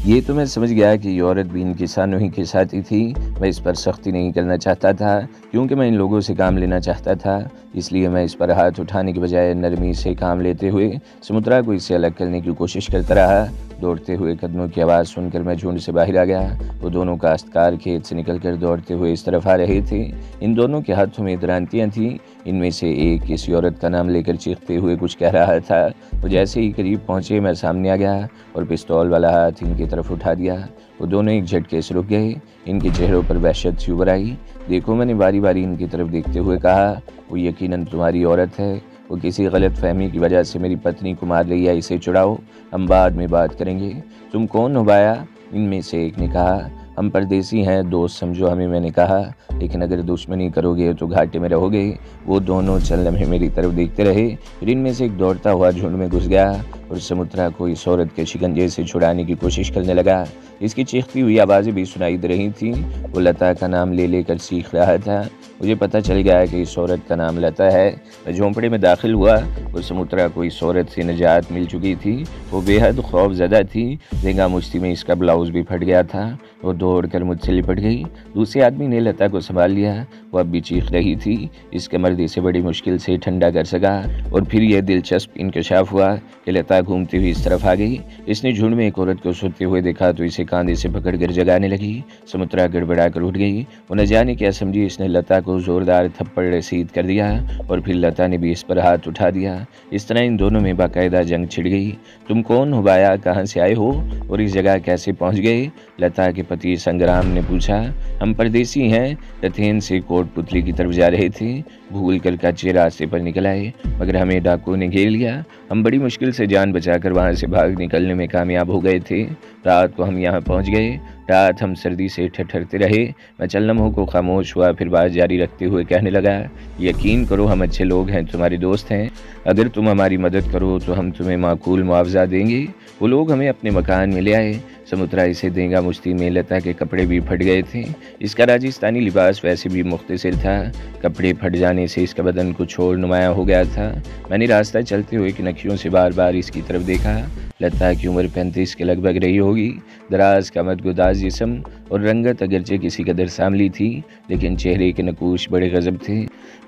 ये तो मैं समझ गया कि ये औरत भी इन किसानों ही के साथ ही थी। मैं इस पर सख्ती नहीं करना चाहता था, क्योंकि मैं इन लोगों से काम लेना चाहता था। इसलिए मैं इस पर हाथ उठाने के बजाय नरमी से काम लेते हुए समुद्रा को इससे अलग करने की कोशिश करता रहा। दौड़ते हुए कदमों की आवाज़ सुनकर मैं झुंड से बाहर आ गया। वो दोनों काश्तकार खेत से निकलकर दौड़ते हुए इस तरफ आ रहे थे। इन दोनों के हाथों में दरांतियाँ थीं। इनमें से एक किसी औरत का नाम लेकर चीखते हुए कुछ कह रहा था। वो जैसे ही करीब पहुँचे, मैं सामने आ गया और पिस्तौल वाला हाथ इनकी तरफ उठा दिया। वो दोनों एक झटके से रुक गए। इनके चेहरों पर वहशत सी उभर आई। देखो, मैंने बारी बारी इनकी तरफ देखते हुए कहा, वो यकीनन तुम्हारी औरत है। वो किसी गलत फहमी की वजह से मेरी पत्नी को मार रही है। इसे छुड़ाओ, हम बाद में बात करेंगे। तुम कौन हो बाया? इनमें से एक ने कहा। हम परदेसी हैं, दोस्त समझो हमें, मैंने कहा। लेकिन अगर दुश्मनी करोगे तो घाटे में रहोगे। वो दोनों चल लम्हे मेरी तरफ देखते रहे। फिर इनमें से एक दौड़ता हुआ झुंड में घुस गया और समुद्रा को इस औरत के शिकंजे से छुड़ाने की कोशिश करने लगा। इसकी चीखती हुई आवाज़ें भी सुनाई दे रही थीं। वो लता का नाम ले लेकर चीख रहा था। मुझे पता चल गया कि इस औरत का नाम लता है। मैं झोंपड़े में दाखिल हुआ और समुद्रा को इस औरत से निजात मिल चुकी थी। वो बेहद खौफजदा थी। देंगा मुश्ती में इसका ब्लाउज भी फट गया था। वो दौड़कर मुझसे लिपट गई। दूसरे आदमी ने लता को संभाल लिया। वो अब भी चीख रही थी। इसके मर्द इसे बड़ी मुश्किल से ठंडा कर सका। और फिर यह दिलचस्प इंकशाफ हुआ कि लता घूमती हुई इस तरफ आ गई। इसने झुंड में एक औरत को सोते हुए देखा तो इसे कांधे से पकड़कर जगाने लगी। समुद्रा गड़बड़ा कर उठ गई। वो न जाने क्या समझी, इसने लता को जोरदार थप्पड़ रसीद कर दिया और फिर लता ने भी इस पर हाथ उठा दिया। इस तरह इन दोनों में बाकायदा जंग छिड़ गई। तुम कौन हो बाया? कहाँ से आए हो और इस जगह कैसे पहुँच गए? लता के पति संग्राम ने पूछा। हम परदेसी हैं, रथेन से कोटपुतली की तरफ जा रहे थे। भूल कर कच्चे रास्ते पर निकल आए, मगर हमें डाकुओं ने घेर लिया। हम बड़ी मुश्किल से जान बचाकर वहाँ से भाग निकलने में कामयाब हो गए थे। रात को हम यहाँ पहुँच गए। रात हम सर्दी से ठठरते रहे। मैं चंद लम्हों को खामोश हुआ, फिर बात जारी रखते हुए कहने लगा, यकीन करो हम अच्छे लोग हैं, तुम्हारे दोस्त हैं। अगर तुम हमारी मदद करो तो हम तुम्हें माकूल मुआवजा देंगे। वो लोग हमें अपने मकान में ले आए। समुद्रा इसे देंगा मुश्ती में लता के कपड़े भी फट गए थे। इसका राजस्थानी लिबास वैसे भी मुख्तसर था। कपड़े फट जाने से इसका बदन कुछ और नुमाया हो गया था। मैंने रास्ता चलते हुए नखियों से बार बार इसकी तरफ देखा। लता की उम्र 35 के लगभग रही होगी। दराज कमर-गुदाज जिस्म और रंगत अगरचे किसी कदर सांवली थी, लेकिन चेहरे के नकूश बड़े गजब थे।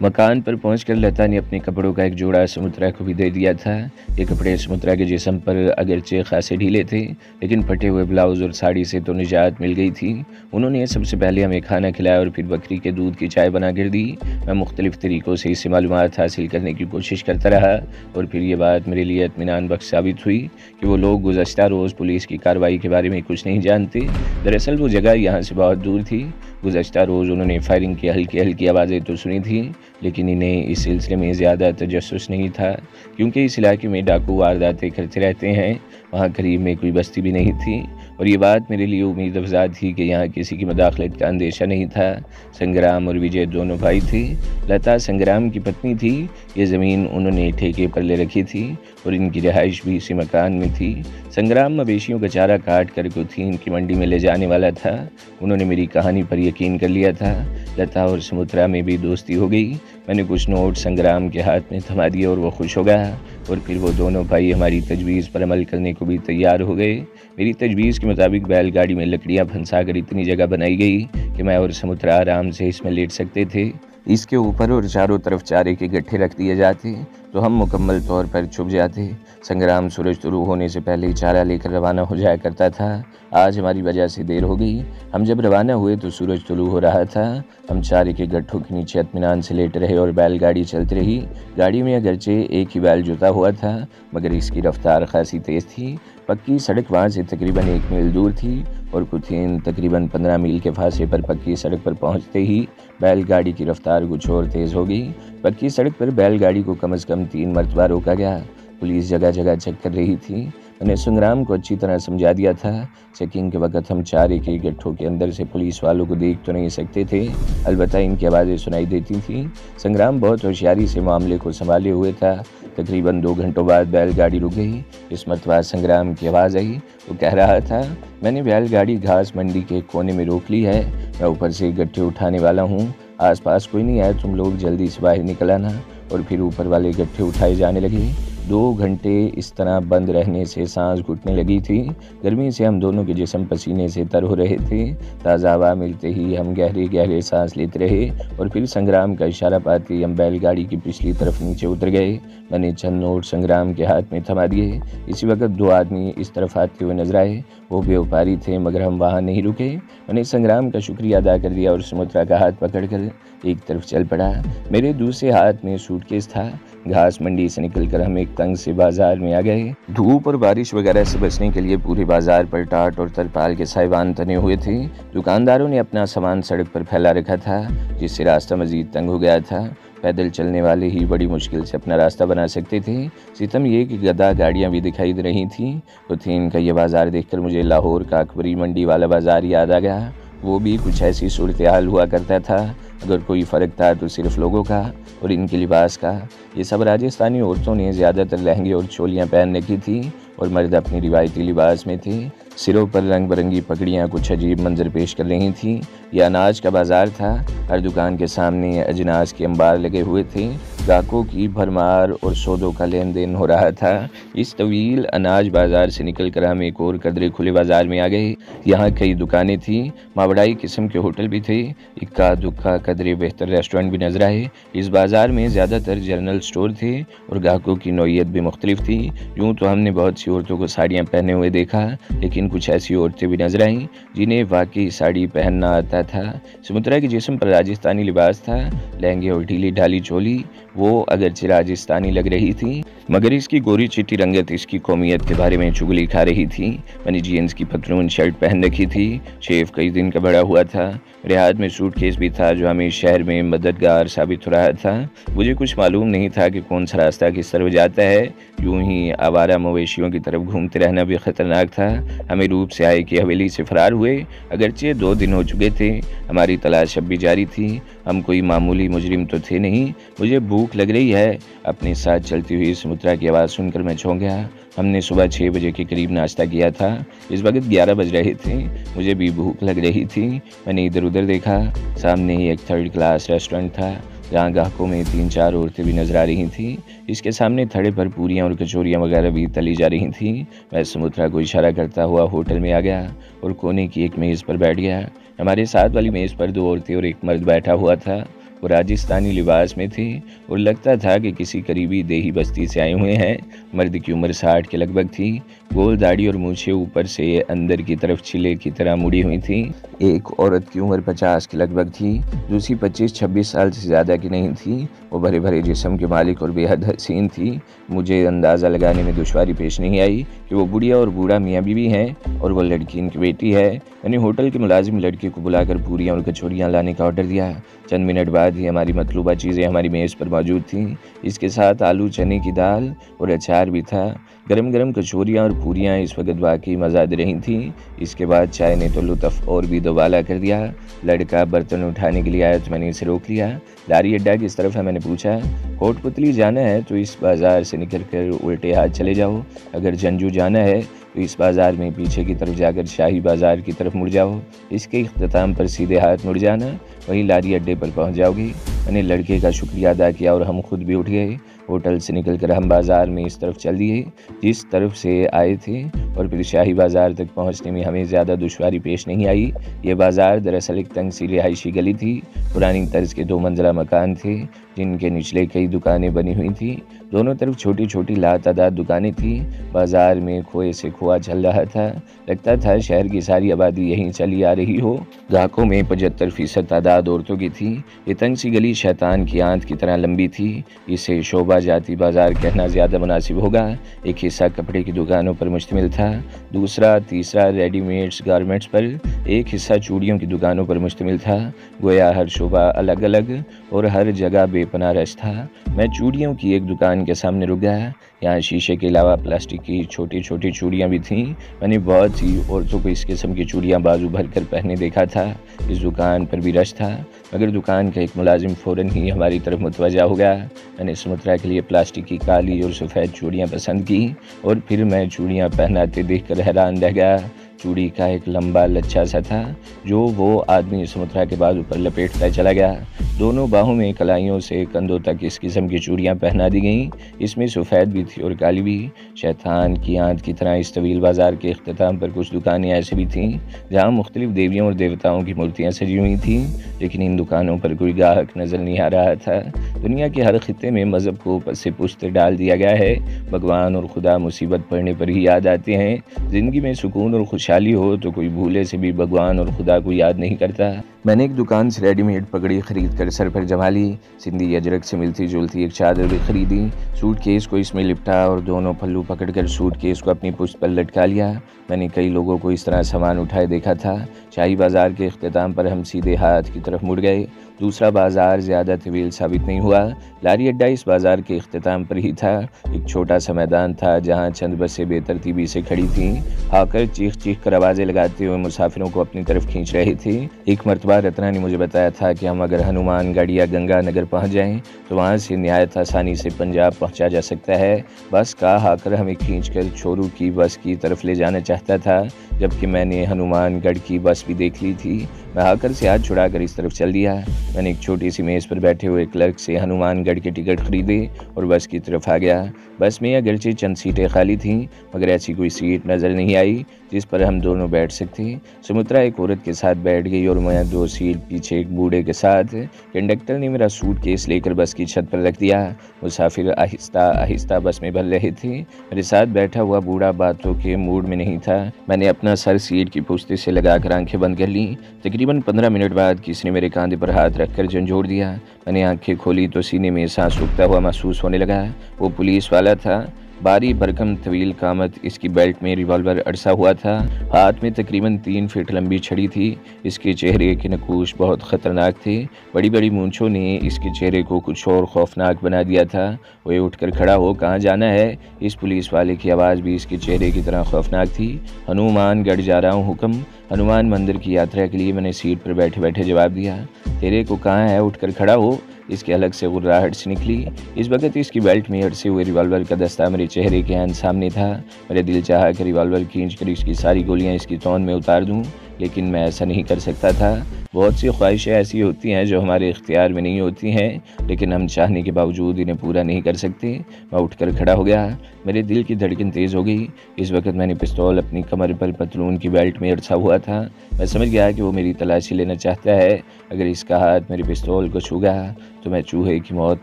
मकान पर पहुंचकर लता ने अपने कपड़ों का एक जोड़ा समुद्रा को भी दे दिया था। ये कपड़े समुद्रा के जिस्म पर अगरचे खासे ढीले थे, लेकिन फटे हुए ब्लाउज और साड़ी से तो निजात मिल गई थी। उन्होंने सबसे पहले हमें खाना खिलाया और फिर बकरी के दूध की चाय बना कर दी। मैं मुख्तलिफ तरीक़ों से इससे मालूमात हासिल करने की कोशिश करता रहा और फिर ये बात मेरे लिए इत्मीनान बख्श साबित हुई कि वो लोग गुज़श्ता रोज़ पुलिस की कार्रवाई के बारे में कुछ नहीं जानते। दरअसल वो जगह यहाँ से बहुत दूर थी। गुज़श्ता रोज़ उन्होंने फायरिंग की हल्की हल्की आवाज़ें तो सुनी थी, लेकिन इन्हें इस सिलसिले में ज़्यादा तजस्सुस नहीं था, क्योंकि इस इलाके में डाकू वारदातें करते रहते हैं। वहाँ करीब में कोई बस्ती भी नहीं थी और ये बात मेरे लिए उम्मीद अफजा थी कि यहाँ किसी की मदाखलत का अंदेशा नहीं था। संग्राम और विजय दोनों भाई थे। लता संग्राम की पत्नी थी। ये ज़मीन उन्होंने ठेके पर ले रखी थी और इनकी रिहाइश भी इसी मकान में थी। संग्राम मवेशियों का चारा काट कर कुथीन की मंडी में ले जाने वाला था। उन्होंने मेरी कहानी पर यकीन कर लिया था। लता और समुद्रा में भी दोस्ती हो गई। मैंने कुछ नोट संग्राम के हाथ में थमा दिए और वो खुश हो गया और फिर वो दोनों भाई हमारी तजवीज़ पर अमल करने को भी तैयार हो गए। मेरी तजवीज़ के मुताबिक बैलगाड़ी में लकड़ियाँ फंसा कर इतनी जगह बनाई गई कि मैं और समुद्रा आराम से इसमें लेट सकते थे। इसके ऊपर और चारों तरफ चारे के गट्ठे रख दिए जाते तो हम मुकम्मल तौर पर छुप जाते। संग्राम सूरज तुलू होने से पहले ही चारा लेकर रवाना हो जाया करता था। आज हमारी वजह से देर हो गई। हम जब रवाना हुए तो सूरज तुलू हो रहा था। हम चारे के गट्ठों के नीचे इत्मीनान से लेटे रहे और बैलगाड़ी चलती रही। गाड़ी में अगरचे एक ही बैल जुता हुआ था, मगर इसकी रफ्तार खासी तेज़ थी। पक्की सड़क वहाँ से तकरीबन 1 मील दूर थी और कुथीन तकरीबन 15 मील के फासले पर पक्की सड़क पर पहुँचते ही बैलगाड़ी की रफ्तार कुछ और तेज़ हो गई। पक्की सड़क पर बैलगाड़ी को कम से कम 3 मरतबा रोका गया। पुलिस जगह जगह चेक कर रही थी। मैंने संग्राम को अच्छी तरह समझा दिया था। चेकिंग के वक्त हम चारे के गट्ठों के अंदर से पुलिस वालों को देख तो नहीं सकते थे, अलबत्ता इनकी आवाज़ें सुनाई देती थीं। संग्राम बहुत होशियारी से मामले को संभाले हुए था। तकरीबन 2 घंटों बाद बैलगाड़ी रुक गई। इस मरतबा संग्राम की आवाज़ आई। वो कह रहा था, मैंने बैलगाड़ी घास मंडी के कोने में रोक ली है। मैं ऊपर से गट्ठे उठाने वाला हूँ। आसपास कोई नहीं है, तुम लोग जल्दी से बाहर निकल आना। और फिर ऊपर वाले गट्ठे उठाए जाने लगे। 2 घंटे इस तरह बंद रहने से सांस घुटने लगी थी। गर्मी से हम दोनों के जिस्म पसीने से तर हो रहे थे। ताज़ा हवा मिलते ही हम गहरे गहरे सांस लेते रहे और फिर संग्राम का इशारा पाते ही हम बैलगाड़ी की पिछली तरफ नीचे उतर गए। मैंने चंद नोट संग्राम के हाथ में थमा दिए। इसी वक्त 2 आदमी इस तरफ आते हुए नजर आए। वो व्यापारी थे, मगर हम वहाँ नहीं रुके। मैंने संग्राम का शुक्रिया अदा कर दिया और सुमित्रा का हाथ पकड़कर एक तरफ चल पड़ा। मेरे दूसरे हाथ में सूटकेस था। घास मंडी से निकलकर हम एक तंग से बाजार में आ गए। धूप और बारिश वगैरह से बचने के लिए पूरे बाजार पर टाट और तरपाल के साइबान तने हुए थे। दुकानदारों ने अपना सामान सड़क पर फैला रखा था, जिससे रास्ता मजीद तंग हो गया था। पैदल चलने वाले ही बड़ी मुश्किल से अपना रास्ता बना सकते थे। सितम ये कि गदा गाड़ियां भी दिखाई दे रही थीं। पुथीन का ये बाजार देखकर मुझे लाहौर का अकबरी मंडी वाला बाजार याद आ गया। वो भी कुछ ऐसी सूरत हाल हुआ करता था। अगर कोई फ़र्क था तो सिर्फ लोगों का और इनके लिबास का। ये सब राजस्थानी औरतों ने ज़्यादातर लहंगे और चोलियाँ पहन रखी थी और मर्द अपनी रिवायती लिबास में थे। सिरों पर रंग बिरंगी पगड़ियाँ कुछ अजीब मंजर पेश कर रही थीं। यह अनाज का बाजार था। हर दुकान के सामने अजनास के अंबार लगे हुए थे। ग्राहकों की भरमार और सौदों का लेन देन हो रहा था। इस तवील अनाज बाजार से निकलकर हम एक और कदरे खुले बाजार में आ गए। यहाँ कई दुकानें थीं, मावड़ाई किस्म के होटल भी थे। इक्का दुक्का कदरे बेहतर रेस्टोरेंट भी नजर आए। इस बाजार में ज़्यादातर जनरल स्टोर थे और ग्राहकों की नौइयत भी मुख्तलिफ थी। यूँ तो हमने बहुत सी औरतों को साड़ियाँ पहने हुए देखा, लेकिन कुछ ऐसी औरतें भी नजर आईं जिन्हें वाकई साड़ी पहनना आता था। सुमित्रा के जिस्म पर राजस्थानी लिबास था, लहंगे और ढीली ढाली चोली। वो अगरचे राजस्थानी लग रही थी, मगर इसकी गोरी चिट्टी रंगत इसकी कौमियत के बारे में चुगली खा रही थी। मैंने जीन्स की पतलून शर्ट पहन रखी थी। शेव कई दिन का बड़ा हुआ था। मेरे हाथ में सूटकेस भी था जो हमें शहर में मददगार साबित हो रहा था। मुझे कुछ मालूम नहीं था कि कौन सा रास्ता किस तरफ जाता है। यूं ही आवारा मवेशियों की तरफ घूमते रहना भी खतरनाक था। हमें रूप से आए कि हवेली से फरार हुए। अगरचे 2 दिन हो चुके थे, हमारी तलाश अब भी जारी थी। हम कोई मामूली मुजरिम तो थे नहीं। मुझे भूख लग रही है। अपने साथ चलती हुई सुमित्रा की आवाज़ सुनकर मैं चौंक गया। हमने सुबह 6 बजे के करीब नाश्ता किया था। इस वक्त 11 बज रहे थे। मुझे भी भूख लग रही थी। मैंने इधर उधर देखा। सामने ही एक 3rd क्लास रेस्टोरेंट था, जहाँ ग्राहकों में 3-4 औरतें भी नजर आ रही थीं। इसके सामने थड़े पर पूरियाँ और कचौरियाँ वगैरह भी तली जा रही थीं। मैं सुमित्रा को इशारा करता हुआ होटल में आ गया और कोने की एक मेज़ पर बैठ गया। हमारे साथ वाली मेज़ पर 2 औरतें और एक मर्द बैठा हुआ था। वो राजस्थानी लिबास में थे और लगता था कि किसी करीबी देही बस्ती से आए हुए हैं। मर्द की उम्र 60 के लगभग थी। गोल दाढ़ी और मूछें ऊपर से अंदर की तरफ छिले की तरह मुड़ी हुई थी। एक औरत की उम्र 50 के लगभग थी। दूसरी 25-26 साल से ज़्यादा की नहीं थी। वो भरे भरे जिस्म के मालिक और बेहद हसीन थी। मुझे अंदाज़ा लगाने में दुश्वारी पेश नहीं आई कि वो बुढ़िया और बूढ़ा मियाँ बीवी हैं और वो लड़की इनकी बेटी है। मैंने होटल के मुलाजिम लड़के को बुलाकर पूरियाँ और कचौरियाँ लाने का ऑर्डर दिया। चंद मिनट बाद ही हमारी मतलूबा चीज़ें हमारी मेज़ पर मौजूद थीं। इसके साथ आलू चने की दाल और अचार भी था। गरम गरम कचौरियाँ और पूरियाँ इस वक्त वाकई मज़ा दे रही थीं। इसके बाद चाय ने तो लुत्फ़ और भी दोबाला कर दिया। लड़का बर्तन उठाने के लिए आया तो मैंने इसे रोक लिया। लारी अड्डा किस तरफ है, मैंने पूछा। कोटपुतली जाना है तो इस बाज़ार से निकल कर उल्टे हाथ चले जाओ। अगर जंजू जाना है तो इस बाज़ार में पीछे की तरफ जाकर शाही बाज़ार की तरफ मुड़ जाओ। इसके इख्तिताम पर सीधे हाथ मुड़ जाना, वहीं लारी अड्डे पर पहुंच जाओगी। मैंने लड़के का शुक्रिया अदा किया और हम खुद भी उठ गए। होटल से निकलकर हम बाज़ार में इस तरफ चल दिए जिस तरफ से आए थे और फिर शाही बाज़ार तक पहुंचने में हमें ज़्यादा दुश्वारी पेश नहीं आई। ये बाज़ार दरअसल एक तंग सी रिहायशी गली थी। पुरानी तर्ज के 2 मंजिला मकान थे जिनके निचले कई दुकानें बनी हुई थी। दोनों तरफ छोटी छोटी लातादाद दुकानें थी। बाज़ार में खोए से खोआ चल रहा था। लगता था शहर की सारी आबादी यहीं चली आ रही हो। ग्राहकों में 75% तादाद औरतों की थी। ये तंग सी गली शैतान की आंत की तरह लंबी थी। इसे शोभा जाती बाज़ार कहना ज़्यादा मुनासिब होगा। एक हिस्सा कपड़े की दुकानों पर मुश्तमिल था, दूसरा तीसरा रेडीमेड्स गारमेंट्स पर, एक हिस्सा चूड़ियों की दुकानों पर मुश्तमिल था। गोया हर शोभा अलग अलग और हर जगह बेपनाह रश था। मैं चूड़ियों की एक दुकान के सामने रुक गया। यहाँ शीशे के अलावा प्लास्टिक की छोटी छोटी चूड़ियाँ भी थीं। मैंने बहुत सी औरतों को इस किस्म की चूड़ियाँ बाजू भर कर पहने देखा था। इस दुकान पर भी रश था, मगर दुकान का एक मुलाजिम फ़ौरन ही हमारी तरफ मुतवज्जा हो गया। मैंने सुमित्रा के लिए प्लास्टिक की काली और सफ़ेद चूड़ियाँ पसंद की और फिर मैं चूड़ियाँ पहनाते देखकर हैरान रह गया। चूड़ी का एक लंबा लच्छा सा था जो वो आदमी सुमित्रा के बाद ऊपर लपेटता चला गया। दोनों बाहों में कलाइयों से कंधों तक इस किस्म की चूड़ियाँ पहना दी गईं। इसमें सफ़ेद भी थी और काली भी। शैतान की आंत की तरह इस तवील बाजार के अख्ताम पर कुछ दुकानें ऐसी भी थीं जहाँ मुख्तलिफ देवियों और देवताओं की मूर्तियाँ सजी हुई थीं, लेकिन इन दुकानों पर कोई ग्राहक नज़र नहीं आ रहा था। दुनिया के हर खित्ते में मज़हब को ऊपर से पुश्त डाल दिया गया है। भगवान और खुदा मुसीबत पड़ने पर ही याद आते हैं। ज़िंदगी में सुकून और खुशहाली हो तो कोई भूले से भी भगवान और खुदा को याद नहीं करता। मैंने एक दुकान से रेडीमेड पगड़ी खरीद कर सर पर जमा ली। सिंधी अजरक से मिलती जुलती एक चादर भी खरीदी। सूटकेस को इसमें लिपटा और दोनों पल्लू पकड़कर सूटकेस को अपनी पुश्त पर लटका लिया। मैंने कई लोगों को इस तरह सामान उठाए देखा था। शाही बाजार के अख्ताम पर हम सीधे हाथ की तरफ मुड़ गए। दूसरा बाजार ज़्यादा तवील साबित नहीं हुआ। लारी अड्डा इस बाजार के अख्ताम पर ही था। एक छोटा सा मैदान था जहाँ चंद बसें बेतरतीबी से खड़ी थीं। हाकर चीख चीख कर आवाज़ें लगाते हुए मुसाफिरों को अपनी तरफ खींच रहे थे। एक मरतबा रत्ना ने मुझे बताया था कि हम अगर हनुमानगढ़ या गंगानगर पहुँच जाएं तो वहाँ से निहायत आसानी से पंजाब पहुँचा जा सकता है। बस का हाकर हमें खींच कर छोरू की बस की तरफ ले जाना चाहता था, जबकि मैंने हनुमानगढ़ की बस भी देख ली थी। मैं हाकर से हाथ छुड़ाकर इस तरफ चल दिया। मैंने एक छोटी सी मेज़ पर बैठे हुए क्लर्क से हनुमानगढ़ के टिकट खरीदे और बस की तरफ आ गया। बस में अगरचे चंद सीटें खाली थीं, मगर ऐसी कोई सीट नज़र नहीं आई जिस पर हम दोनों बैठ सकते। सुमित्रा एक औरत के साथ बैठ गई और मैं 2 सीट पीछे एक बूढ़े के साथ। कंडक्टर ने मेरा सूटकेस लेकर बस की छत पर रख दिया। मुसाफिर आहिस्ता आहिस्ता बस में भर रहे थे। मेरे साथ बैठा हुआ बूढ़ा बातों के मूड में नहीं था। मैंने अपना सर सीट की पुश्ते से लगाकर आंखें बंद कर ली। तकरीबन 15 मिनट बाद किसी ने मेरे कंधे पर हाथ रखकर झंझोड़ दिया। मैंने आंखें खोली तो सीने में सांस रुकता हुआ महसूस होने लगा। वो पुलिस वाला था। बारी भरकम तवील कामत, इसकी बेल्ट में रिवॉल्वर अड़सा हुआ था। हाथ में तकरीबन 3 फीट लंबी छड़ी थी। इसके चेहरे के नकूश बहुत ख़तरनाक थे। बड़ी बड़ी मूंछों ने इसके चेहरे को कुछ और खौफनाक बना दिया था। वह उठकर खड़ा हो, कहाँ जाना है? इस पुलिस वाले की आवाज़ भी इसके चेहरे की तरह खौफनाक थी। हनुमानगढ़ जा रहा हूँ, हुक्म। हनुमान मंदिर की यात्रा के लिए मैंने सीट पर बैठे बैठे जवाब दिया। तेरे को कहाँ है? उठकर खड़ा हो। इसके अलग से गुर्राहट से निकली। इस वक्त इसकी बेल्ट में अड़से हुए रिवॉल्वर का दस्ता मेरे चेहरे के आन सामने था। मेरे दिल चाहा कि रिवॉल्वर खींचकर इसकी सारी गोलियां इसकी तौन में उतार दूं, लेकिन मैं ऐसा नहीं कर सकता था। बहुत सी ख्वाहिशें ऐसी होती हैं जो हमारे इख्तियार में नहीं होती हैं, लेकिन हम चाहने के बावजूद इन्हें पूरा नहीं कर सकते। मैं उठकर खड़ा हो गया। मेरे दिल की धड़कन तेज़ हो गई। इस वक्त मैंने पिस्तौल अपनी कमर पर पतलून की बेल्ट में अड़सा हुआ था। मैं समझ गया कि वो मेरी तलाशी लेना चाहता है। अगर इसका हाथ मेरे पिस्तौल को छू गया तो मैं चूहे की मौत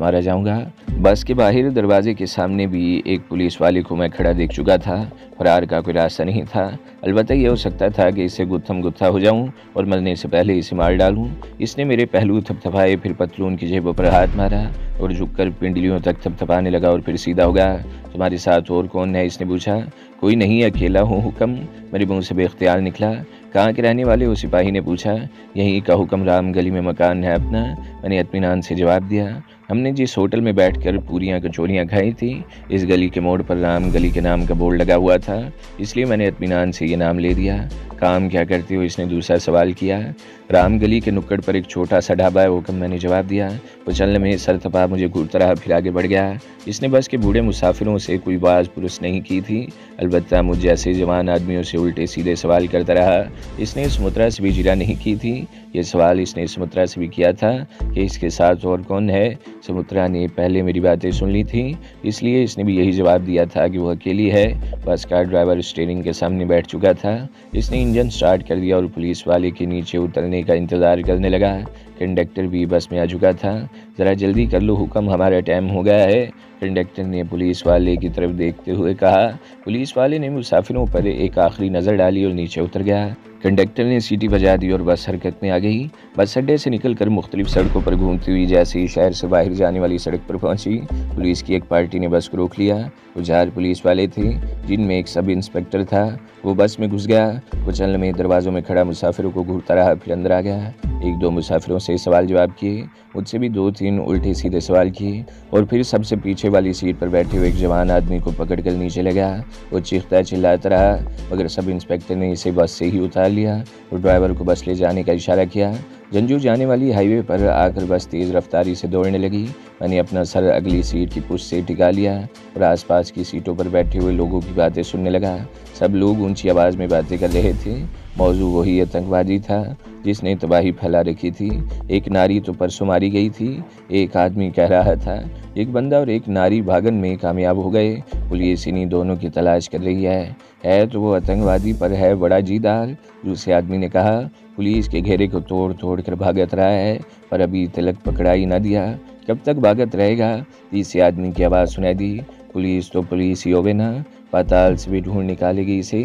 मारा जाऊंगा। बस के बाहर दरवाजे के सामने भी एक पुलिस वाले को मैं खड़ा देख चुका था। फरार का कोई रास्ता नहीं था। अलबत्ता यह हो सकता था कि इससे गुत्थम गुत्था हो जाऊं और मरने से पहले इसे मार डालूं। इसने मेरे पहलू थपथपाए, फिर पतलून की जेबों पर हाथ मारा और झुककर पिंडलियों तक थपथपाने लगा और फिर सीधा हो गया। तुम्हारे साथ और कौन है? इसने पूछा। कोई नहीं, अकेला हूँ, हुक्म। मेरे मुंह से बेख्तियार निकला। कहाँ के रहने वाले हो? सिपाही ने पूछा। यहीं का, हुक्म। राम गली में मकान है अपना, मैंने इत्मीनान से जवाब दिया। हमने जिस होटल में बैठकर पूरियाँ कचौरियाँ खाई थी, इस गली के मोड़ पर राम गली के नाम का बोर्ड लगा हुआ था, इसलिए मैंने इत्मीनान से ये नाम ले दिया। काम क्या करते हो? इसने दूसरा सवाल किया। राम गली के नुक्कड़ पर एक छोटा सा ढाबा है, हुक्म, मैंने जवाब दिया। वो चलने में सर थपा मुझे घूरता रहा, फिर आगे बढ़ गया। इसने बस के बूढ़े मुसाफिरों से कोई बाज पुरुष नहीं की थी, अलबत्ता मुझ जैसे जवान आदमियों से उल्टे सीधे सवाल करता रहा। इसने सुमित्रा से भी जिरा नहीं की थी। ये सवाल इसने सुमित्रा से भी किया था कि इसके साथ और कौन है। सुमित्रा ने पहले मेरी बातें सुन ली थी, इसलिए इसने भी यही जवाब दिया था कि वह अकेली है। बस का ड्राइवर स्टीयरिंग के सामने बैठ चुका था। इसने इंजन स्टार्ट कर दिया और पुलिस वाले के नीचे उतरने का इंतज़ार करने लगा। कंडक्टर भी बस में आ चुका था। ज़रा जल्दी कर लो, हुक्म, हमारा टाइम हो गया है, कंडक्टर ने पुलिस वाले की तरफ देखते हुए कहा। पुलिस वाले ने मुसाफिरों पर एक आखिरी नज़र डाली और नीचे उतर गया। कंडक्टर ने सीटी बजा दी और बस हरकत में आ गई। बस अड्डे से निकलकर मुख्तलिफ सड़कों पर घूमती हुई जैसे ही शहर से बाहर जाने वाली सड़क पर पहुंची, पुलिस की एक पार्टी ने बस को रोक लिया। वो 4 पुलिस वाले थे, जिनमें एक सब इंस्पेक्टर था। वो बस में घुस गया। वो चलने में दरवाज़ों में खड़ा मुसाफिरों को घूरता रहा, फिर अंदर आ गया। 1-2 मुसाफिरों से सवाल जवाब किए, मुझसे भी 2-3 उल्टे सीधे सवाल किए और फिर सबसे पीछे वाली सीट पर बैठे हुए एक जवान आदमी को पकड़कर नीचे ले गया। वो चीखता चिल्लाता रहा, मगर सब इंस्पेक्टर ने इसे बस से ही उतार लिया और ड्राइवर को बस ले जाने का इशारा किया। जंजू जाने वाली हाईवे पर आकर बस तेज़ रफ्तारी से दौड़ने लगी। मैंने अपना सर अगली सीट की पुश से टिका लिया और आसपास की सीटों पर बैठे हुए लोगों की बातें सुनने लगा। सब लोग ऊंची आवाज़ में बातें कर रहे थे। मौजू वही आतंकवादी था जिसने तबाही फैला रखी थी। एक नारी तो परसों मारी गई थी। एक आदमी कह रहा था एक बंदा और एक नारी भागन में कामयाब हो गए। पुलिस इन्हीं दोनों की तलाश कर रही है तो वो आतंकवादी पर है बड़ा जीदार। दूसरे आदमी ने कहा पुलिस के घेरे को तोड़ तोड़ कर भागत रहा है पर अभी तलक पकड़ा ही न दिया, कब तक भागत रहेगा। तीसरे आदमी की आवाज़ सुनाई दी पुलिस तो पुलिस ही होवे ना, पाताल से भी ढूंढ निकालेगी इसे।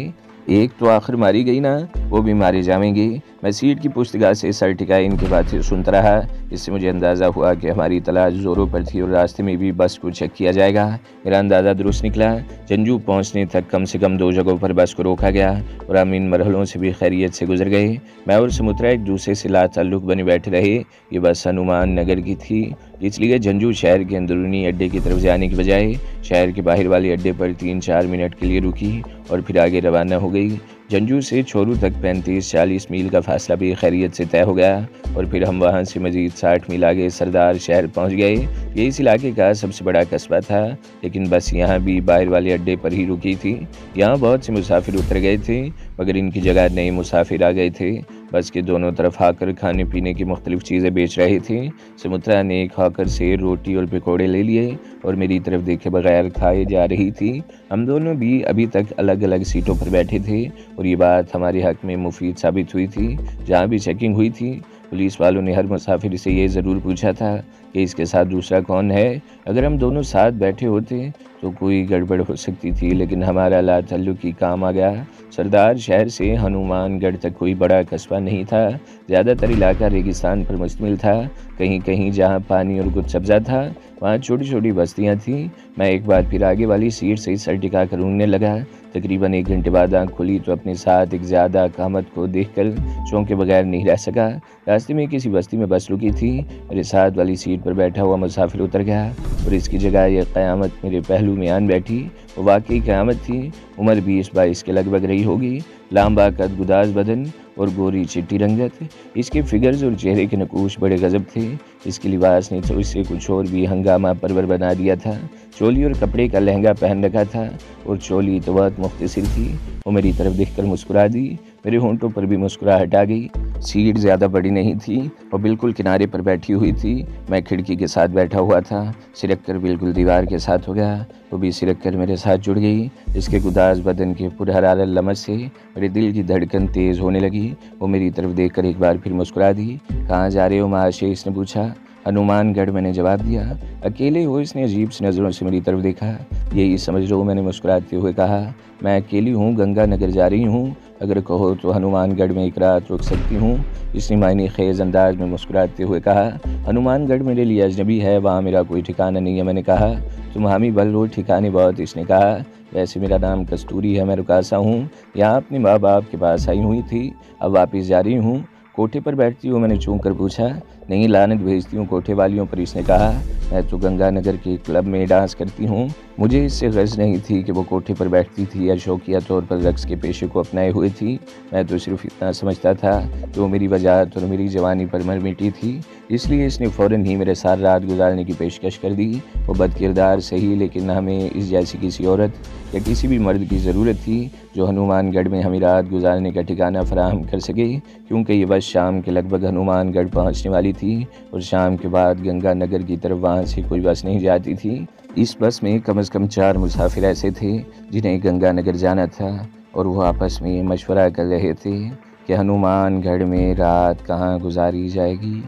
एक तो आखिर मारी गई ना, वो भी मारे जाएंगे। मैं सीट की पुस्तका से सर टिकाए इनकी बातें सुनता रहा। इससे मुझे अंदाज़ा हुआ कि हमारी तलाश जोरों पर थी और रास्ते में भी बस को चेक किया जाएगा। मेरा अंदाज़ा दुरुस्त निकला। जंजू पहुंचने तक कम से कम 2 जगहों पर बस को रोका गया और हम इन मरहलों से भी खैरियत से गुजर गए। मैं और समुद्रा एक दूसरे से लाताल्लुक बने बैठे रहे। ये बस हनुमान नगर की थी, इसलिए जंजू शहर के अंदरूनी अड्डे की तरफ जाने की बजाय शहर के बाहर वाले अड्डे पर 3-4 मिनट के लिए रुकी और फिर आगे रवाना हो गई। जंजू से छोरू तक 35-40 मील का फासला भी खैरियत से तय हो गया और फिर हम वहां से मजीद 60 मील आगे सरदार शहर पहुंच गए। ये इस इलाके का सबसे बड़ा कस्बा था, लेकिन बस यहाँ भी बाहर वाले अड्डे पर ही रुकी थी। यहाँ बहुत से मुसाफिर उतर गए थे मगर इनकी जगह नए मुसाफिर आ गए थे। बस के दोनों तरफ हाकर खाने पीने की मुख्तलिफ चीज़ें बेच रहे थे। समुद्रा ने एक हाकर से रोटी और पकौड़े ले लिए और मेरी तरफ देखे बगैर खाए जा रही थी। हम दोनों भी अभी तक अलग अलग सीटों पर बैठे थे और ये बात हमारे हक में मुफीद साबित हुई थी। जहाँ भी चेकिंग हुई थी पुलिस वालों ने हर मुसाफिर से ये ज़रूर पूछा था कि इसके साथ दूसरा कौन है। अगर हम दोनों साथ बैठे होते तो कोई गड़बड़ हो सकती थी, लेकिन हमारा ला ताल्लुक ही काम आ गया। सरदार शहर से हनुमानगढ़ तक कोई बड़ा कस्बा नहीं था। ज़्यादातर इलाका रेगिस्तान पर मुश्तमिल था। कहीं कहीं जहाँ पानी और कुछ सब्जा था वहाँ छोटी छोटी बस्तियाँ थीं। मैं एक बार फिर आगे वाली सीट से सर टिका कर ऊँगने लगा। तकरीबन 1 घंटे बाद आँख खुली तो अपने साथ एक ज़्यादा कामत को देखकर चौंके बगैर नहीं रह सका। रास्ते में किसी बस्ती में बस रुकी थी। मेरे साथ वाली सीट पर बैठा हुआ मुसाफिर उतर गया और इसकी जगह यह क़यामत मेरे पहलू में आन बैठी। वो वाकई क़यामत थी। उम्र 20-22 के लगभग रही होगी। लांबा कद गुदाज बदन और गोरी चिट्टी रंगत। इसके फिगर्स और चेहरे के नकूश बड़े गजब थे। इसके लिबास ने तो इससे कुछ और भी हंगामा परवर बना दिया था। चोली और कपड़े का लहंगा पहन रखा था और चोली तो बहुत मुख्तसर थी। वो मेरी तरफ देखकर मुस्कुरा दी। मेरे होंठों पर भी मुस्कुराहट आ गई। सीट ज़्यादा बड़ी नहीं थी और बिल्कुल किनारे पर बैठी हुई थी। मैं खिड़की के साथ बैठा हुआ था। सिरक कर बिल्कुल दीवार के साथ हो गया। वो भी सिरक कर मेरे साथ जुड़ गई। इसके गुदाज बदन के पुरहरारत लमस से मेरे दिल की धड़कन तेज़ होने लगी। वो मेरी तरफ देखकर एक बार फिर मुस्कुरा दी। कहाँ जा रहे हो महाशय, इसने पूछा। हनुमानगढ़, मैंने जवाब दिया। अकेले हो, इसने अजीब सी नज़रों से मेरी तरफ देखा। यही समझ लो, मैंने मुस्कुराते हुए कहा। मैं अकेली हूँ, गंगा नगर जा रही हूँ। अगर कहो तो हनुमानगढ़ में एक रात रुक सकती हूँ, इसने मायने खेज अंदाज में मुस्कुराते हुए कहा। हनुमानगढ़ मेरे लिए अजनबी है, वहाँ मेरा कोई ठिकाना नहीं है, मैंने कहा। तुम हामी बल लो, ठिकाने बहुत, इसने कहा। वैसे मेरा नाम कस्तूरी है, मैं रुकासा हूँ। यहाँ अपने माँ बाप के पास आई हुई थी, अब वापस जा रही हूँ। कोठे पर बैठती हूँ, मैंने चूम कर पूछा। नहीं, लानत भेजती हूँ कोठे वालियों पर, इसने कहा। मैं तो गंगानगर के क्लब में डांस करती हूँ। मुझे इससे गर्ज नहीं थी कि वो कोठे पर बैठती थी या शौकिया तौर पर रक्स के पेशे को अपनाए हुए थी। मैं तो सिर्फ इतना समझता था कि वो मेरी वजाहत और मेरी जवानी पर मर मिटी थी, इसलिए इसने फ़ौरन ही मेरे साथ रात गुजारने की पेशकश कर दी। वो बदकिरदार सही, लेकिन हमें इस जैसी किसी औरत या किसी भी मर्द की ज़रूरत थी जो हनुमानगढ़ में हमें रात गुजारने का ठिकाना फराहम कर सके, क्योंकि ये बस शाम के लगभग हनुमानगढ़ पहुँचने वाली थी और शाम के बाद गंगानगर की तरफ वहाँ से कोई बस नहीं जाती थी। इस बस में कम से कम 4 मुसाफिर ऐसे थे जिन्हें गंगानगर जाना था और वो आपस में मशवरा कर रहे थे कि हनुमानगढ़ में रात कहाँ गुजारी जाएगी।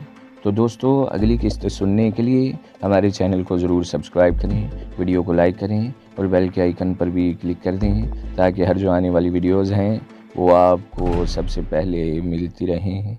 तो दोस्तों, अगली किस्त सुनने के लिए हमारे चैनल को ज़रूर सब्सक्राइब करें, वीडियो को लाइक करें और बेल के आइकन पर भी क्लिक कर दें ताकि हर जो आने वाली वीडियोज़ हैं वो आपको सबसे पहले मिलती रहें।